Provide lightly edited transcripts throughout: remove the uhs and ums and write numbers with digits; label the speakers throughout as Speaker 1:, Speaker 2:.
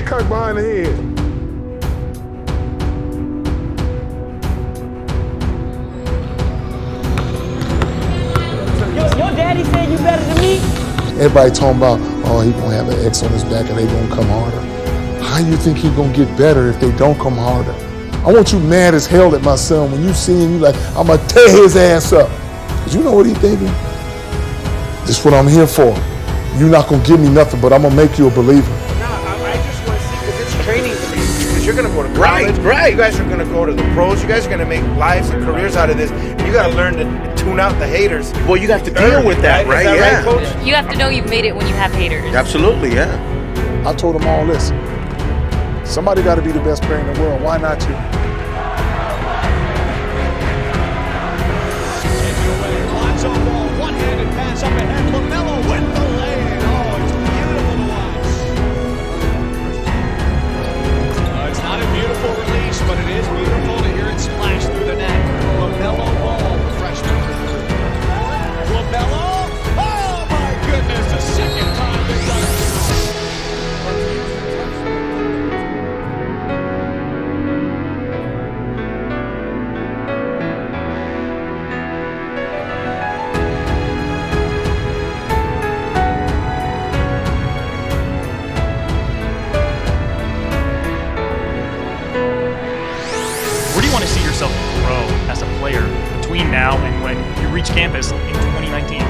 Speaker 1: cocked behind the head.
Speaker 2: Your daddy said you better than me?
Speaker 1: Everybody talking about, oh, he gonna have an X on his back and they gonna come harder. How you think he gonna get better if they don't come harder? I want you mad as hell at my son when you see him, you like, I'm gonna tear his ass up. Cause you know what he thinking? This is what I'm here for. You're not gonna give me nothing, but I'm gonna make you a believer.
Speaker 3: No, I just want to see, because it's training for you. Because you're gonna go to college. Right. You guys are gonna go to the pros. You guys are gonna make lives and careers out of this. And you gotta learn to tune out the haters.
Speaker 4: Well, you have to deal with that, right?
Speaker 3: Is that right, Coach?
Speaker 5: You have to know you've made it when you have haters.
Speaker 4: Absolutely, yeah.
Speaker 1: I told them all this. Somebody gotta be the best player in the world. Why not you?
Speaker 6: Lonzo Ball, one-handed pass up ahead. Lamelo with the lay-in. Oh, it's beautiful to watch. It's not a beautiful release, but it is beautiful to hear it splash through the net. Lamelo Ball, the freshman. Lamelo. Oh my goodness, the second time they've done it.
Speaker 7: Where do you want to see yourself grow as a player between now and when you reach campus in 2019?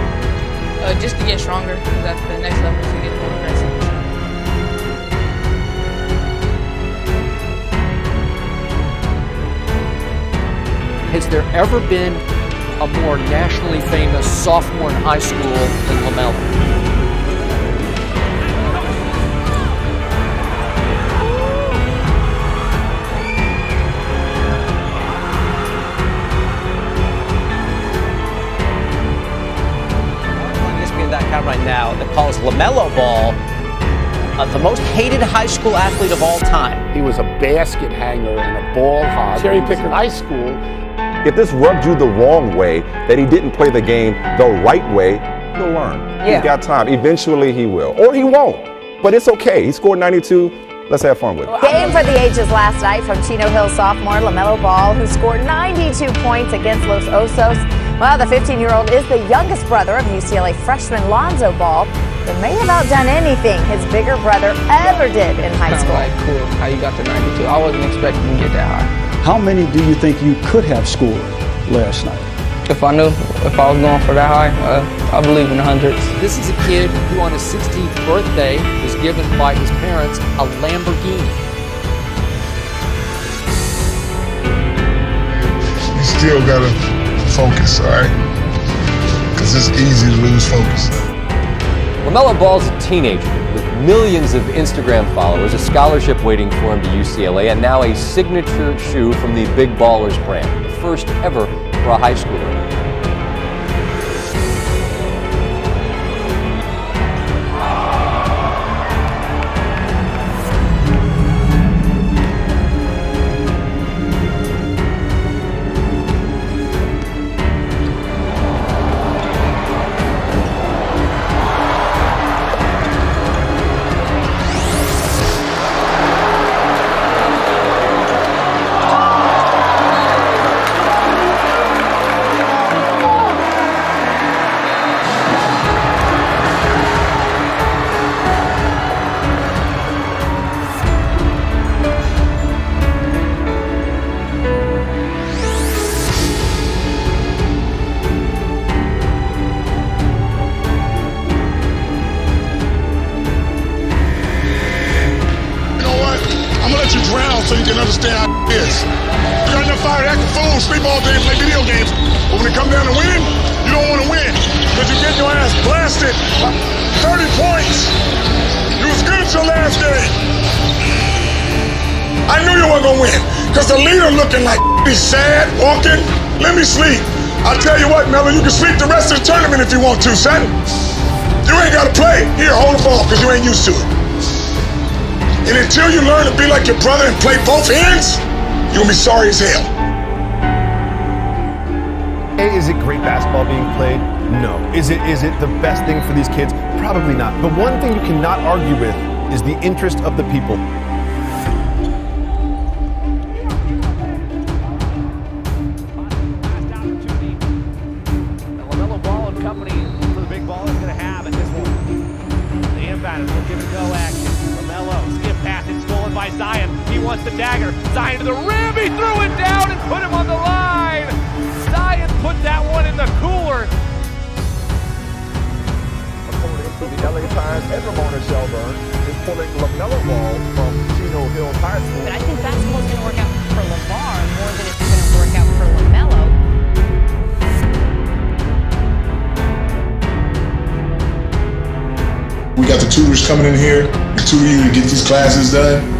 Speaker 5: Just to get stronger, because that's the next level to get more aggressive.
Speaker 8: Has there ever been a more nationally famous sophomore in high school than Lamelo?
Speaker 2: Right now that calls Lamelo Ball the most hated high school athlete of all time.
Speaker 9: He was a basket hanger and a ball hog. Cherry picker in high school.
Speaker 10: If this rubbed you the wrong way, that he didn't play the game the right way, he'll learn.
Speaker 2: Yeah.
Speaker 10: He's got time. Eventually he will. Or he won't. But it's okay. He scored 92. Let's have fun with it.
Speaker 11: Game for the ages last night from Chino Hill sophomore Lamelo Ball, who scored 92 points against Los Osos. Well, the 15-year-old is the youngest brother of UCLA freshman Lonzo Ball, that may have outdone anything his bigger brother ever did in high school.
Speaker 2: Like, cool how you got to 92. I wasn't expecting to get that high.
Speaker 9: How many do you think you could have scored last night?
Speaker 2: If I knew, if I was going for that high, I believe in the hundreds.
Speaker 8: This is a kid who on his 16th birthday was given by his parents a Lamborghini.
Speaker 1: You still gotta focus, all right? Because it's easy to lose focus.
Speaker 12: Lamelo Ball's a teenager with millions of Instagram followers, a scholarship waiting for him to UCLA, and now a signature shoe from the Big Ballers brand, the first ever for a high schooler.
Speaker 1: So you can understand how it is. You got enough fire to act a fool, sleep all day, and play video games. But when it comes down to winning, you don't want to win. Because you're getting your ass blasted. 30 points. You was good at your last game. I knew you weren't going to win. Because the leader looking like he's sad, walking. Let me sleep. I'll tell you what, Melo, you can sleep the rest of the tournament if you want to, son. You ain't got to play. Here, hold the ball, because you ain't used to it. And until you learn to be like your brother and play both ends, you're gonna be sorry as hell.
Speaker 13: Is it great basketball being played? No. Is it the best thing for these kids? Probably not. But one thing you cannot argue with is the interest of the people.
Speaker 6: wants the dagger. Zion to the rim, he threw it down and put him on the line. Zion put that one in the cooler.
Speaker 10: According to the LA Times, and Ramona Shelburne is pulling Lamelo Ball from Chino Hills High School.
Speaker 11: But I think basketball is going to work out for LeVar more than it's going to work out for Lamelo.
Speaker 1: We got the tutors coming in here to tutor you to get these classes done.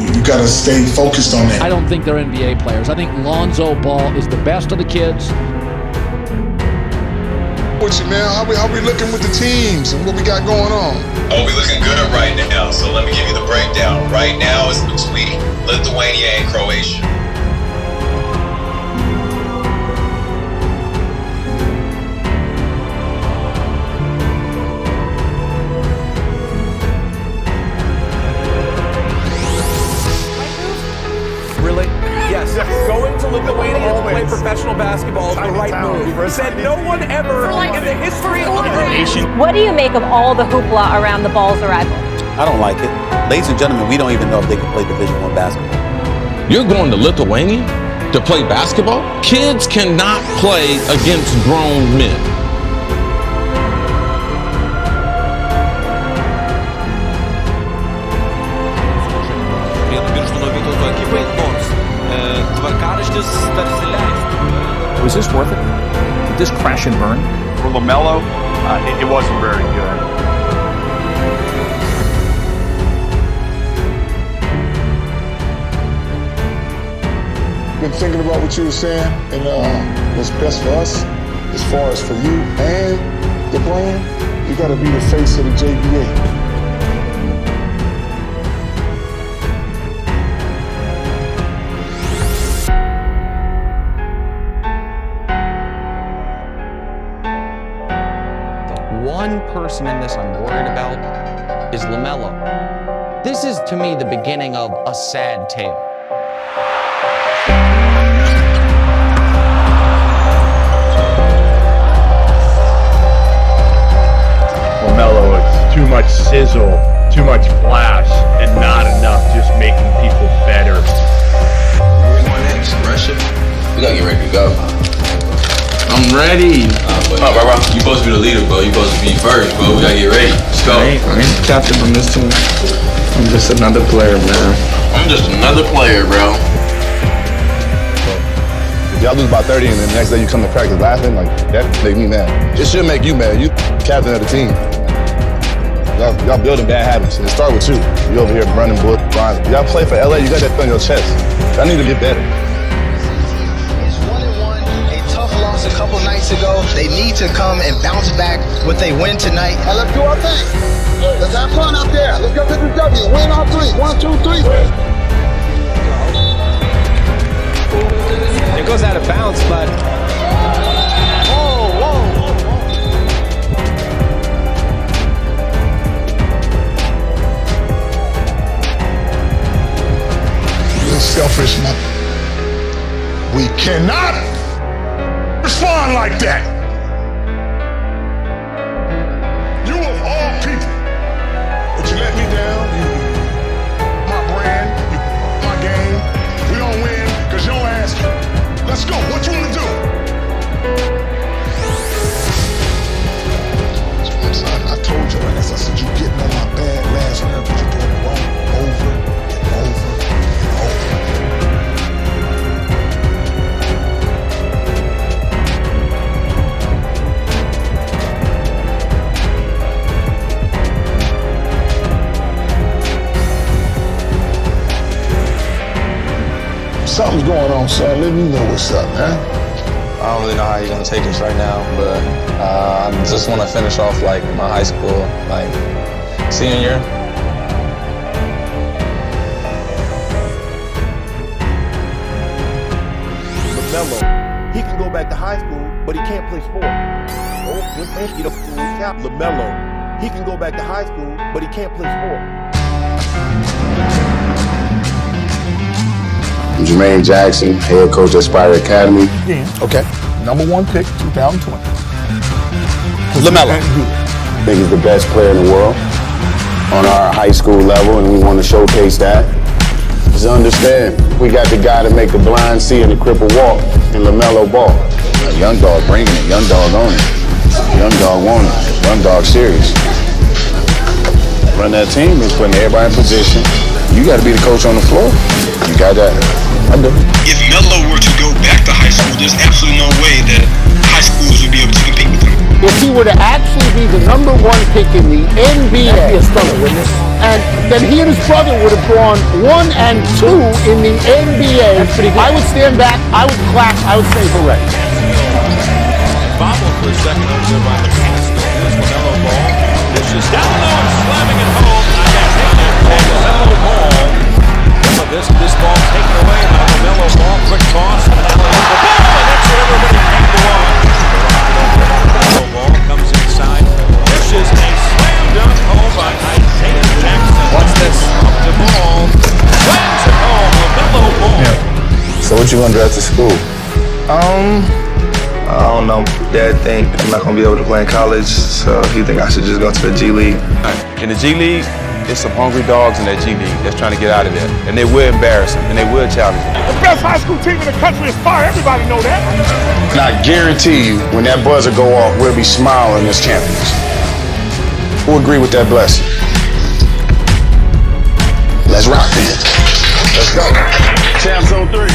Speaker 1: You got to stay focused on that.
Speaker 9: I don't think they're NBA players. I think Lonzo Ball is the best of the kids.
Speaker 1: What you, man? How we looking with the teams and what we got going on?
Speaker 14: Oh, we looking good right now. So let me give you the breakdown. Right now it's between Lithuania and Croatia.
Speaker 15: Really? Yes. Going to Lithuania to play professional basketball is the right move. He said no one ever in the history of the nation.
Speaker 11: What do you make of all the hoopla around the Ball's arrival?
Speaker 16: I don't like it. Ladies and gentlemen, we don't even know if they can play Division I basketball.
Speaker 17: You're going to Lithuania to play basketball? Kids cannot play against grown men.
Speaker 8: Was this worth it? Did this crash and burn?
Speaker 13: For Lamelo, it wasn't very good.
Speaker 1: Been thinking about what you were saying and what's best for us as far as for you and the brand. You got to be the face of the JBA.
Speaker 2: One person in this I'm worried about is Lamelo. This is, to me, the beginning of a sad tale.
Speaker 13: Lamelo, it's too much sizzle, too much flash, and not enough just making people better.
Speaker 14: We're going next, Russia. We gotta get ready to go.
Speaker 17: I'm ready.
Speaker 14: Bro, you supposed to be the leader, bro. You supposed to be first, bro. We gotta get ready. Let's go.
Speaker 17: I ain't captain on this team. I'm just another player, man.
Speaker 14: I'm just another player, bro.
Speaker 10: If y'all lose by 30 and then the next day you come to practice laughing, like, that make me mad. It should make you mad. You captain of the team. Y'all building bad habits, and it start with you. You over here running bull lines. Y'all play for LA, you got that thing on your chest. Y'all need to get better.
Speaker 18: A couple nights ago, they need to come and bounce back with a win tonight.
Speaker 1: Now let's do our thing. Let's have fun out there. Let's go to the W. Win on three. 1, 2, 3.
Speaker 15: It goes out of bounds, but
Speaker 1: You're selfish, man. We cannot respond like that. You of all people, but you let me down. My brand, my game. We don't win because your ass. Let's go. What you want to do? I told you, like I said, you getting on my bad last nerve, but you're doing it wrong over and over and over. Something's going on, son. Let me know what's up, man.
Speaker 19: I don't really know how you're gonna take this right now, but I just want to finish off like my high school, like senior year.
Speaker 13: Lamelo, he can go back to high school, but he can't play sport. Lamelo, he can go back to high school, but he can't play sport.
Speaker 10: Jermaine Jackson, head coach at Spire Academy.
Speaker 1: Okay. Number 1 pick, 2020.
Speaker 10: Lamelo. I think he's the best player in the world on our high school level, and we want to showcase that. Just understand, we got the guy to make the blind see and the cripple walk in Lamelo Ball. A young dog bringing it, young dog on it. Young dog want it, young dog serious. Run that team is putting everybody in position. You got to be the coach on the floor. You got that. I do.
Speaker 20: If Melo were to go back to high school, there's absolutely no way that high schools would be able to compete with him.
Speaker 9: If he were to actually be the #1 pick in the NBA, that'd be a stunner, wouldn't it? And then he and his brother would have gone 1 and 2 in the NBA. That's pretty good. I would stand back, I would clap, I would say hooray.
Speaker 6: Bobbled for a second over by the pass. Here's Lamelo Ball. This is down low and slamming it home. And Lamelo Ball. This ball taken away by Lamelo Ball. Quick toss. And the ball. And that's what everybody came to want. Lamelo Ball comes inside. Dishes a slam dunk home by Isaiah Jackson.
Speaker 2: Watch this.
Speaker 6: Up the ball. Slams it home. Lamelo Ball.
Speaker 10: Yeah. So what you gonna draft to school?
Speaker 19: I don't know. Dad think I'm not gonna be able to play in college, so he think I should just go to the G League.
Speaker 16: In the G League, there's some hungry dogs in that G League that's trying to get out of there. And they will embarrass them, and they will challenge them.
Speaker 13: The best high school team in the country is fire. Everybody know that.
Speaker 10: And I guarantee you, when that buzzer go off, we'll be smiling as champions. Who agree with that blessing? Let's rock then. Let's go. Champs on 3.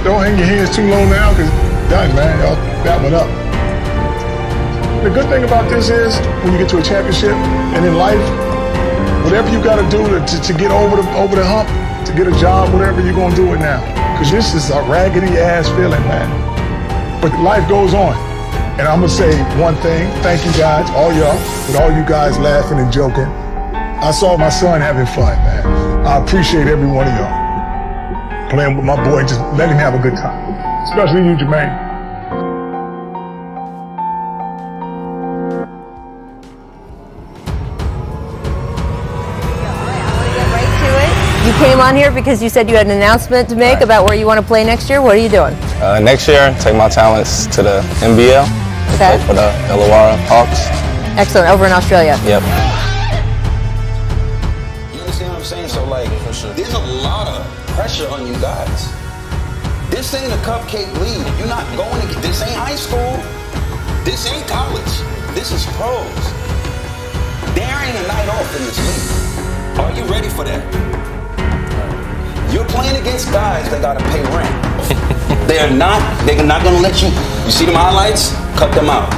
Speaker 1: Don't hang your heads too low now, because done, man. Y'all that one up. The good thing about this is, when you get to a championship and in life, whatever you got to do to get over the hump, to get a job, whatever, you're going to do it now. Because this is a raggedy ass feeling, man. But life goes on. And I'm going to say one thing. Thank you guys, all y'all, with all you guys laughing and joking. I saw my son having fun, man. I appreciate every one of y'all. Playing with my boy, just let him have a good time. Especially you, Jermaine.
Speaker 11: You came on here because you said you had an announcement to make about where you want to play next year. What are you doing?
Speaker 19: Next year, take my talents to the NBL.
Speaker 11: Okay.
Speaker 19: Play for the Illawarra Hawks.
Speaker 11: Excellent. Over in Australia.
Speaker 19: Yep.
Speaker 21: You understand what I'm saying? So, like, there's a lot of pressure on you guys. This ain't a cupcake league. You're not going to get, this ain't high school. This ain't college. This is pros. There ain't a night off in this league. Are you ready for that? You're playing against guys that gotta pay rent. They're not gonna let you see them highlights? Cut them out.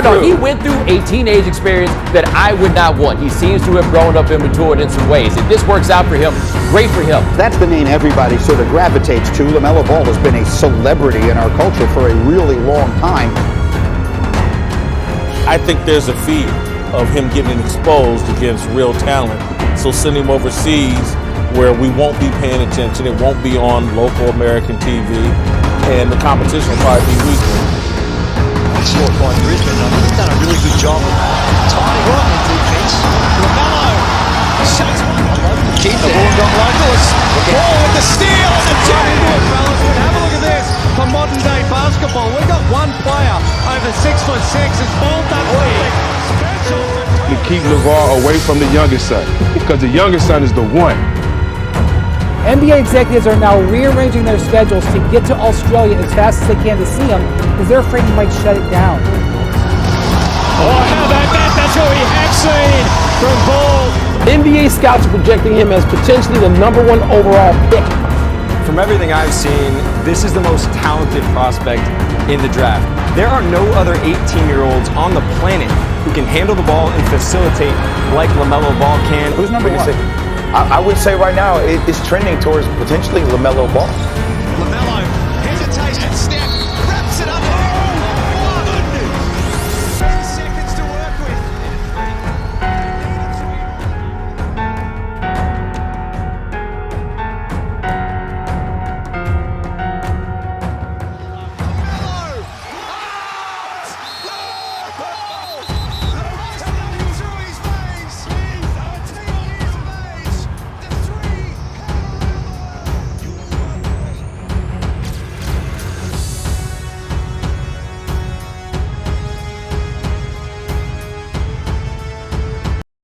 Speaker 8: No, he went through a teenage experience that I would not want. He seems to have grown up and matured in some ways. If this works out for him, great for him.
Speaker 9: That's the name everybody sort of gravitates to. Lamelo Ball has been a celebrity in our culture for a really long time.
Speaker 22: I think there's a fear of him getting exposed against real talent. So send him overseas where we won't be paying attention. It won't be on local American TV, and the competition will probably be weaker.
Speaker 6: Short by Brisbane. He's done a really good job of tidying up the defense. Lamelo sets one. Keep the ball got Locals. Ball with the steal and the turn into it, fellas. But have a look at this. For modern day basketball, we've got one player over 6'6" has balled that league.
Speaker 13: To keep LeVar away from the youngest son, because the youngest son is the one.
Speaker 23: NBA executives are now rearranging their schedules to get to Australia as fast as they can to see him, because they're afraid he might shut it down.
Speaker 6: Oh, how about that? That's what we have seen from Ball.
Speaker 24: NBA scouts are projecting him as potentially the #1 overall pick.
Speaker 25: From everything I've seen, this is the most talented prospect in the draft. There are no other 18-year-olds on the planet who can handle the ball and facilitate like Lamelo Ball can.
Speaker 9: Who's number 1?
Speaker 3: I would say right now it's trending towards potentially Lamelo Ball.
Speaker 6: Lamelo hesitates and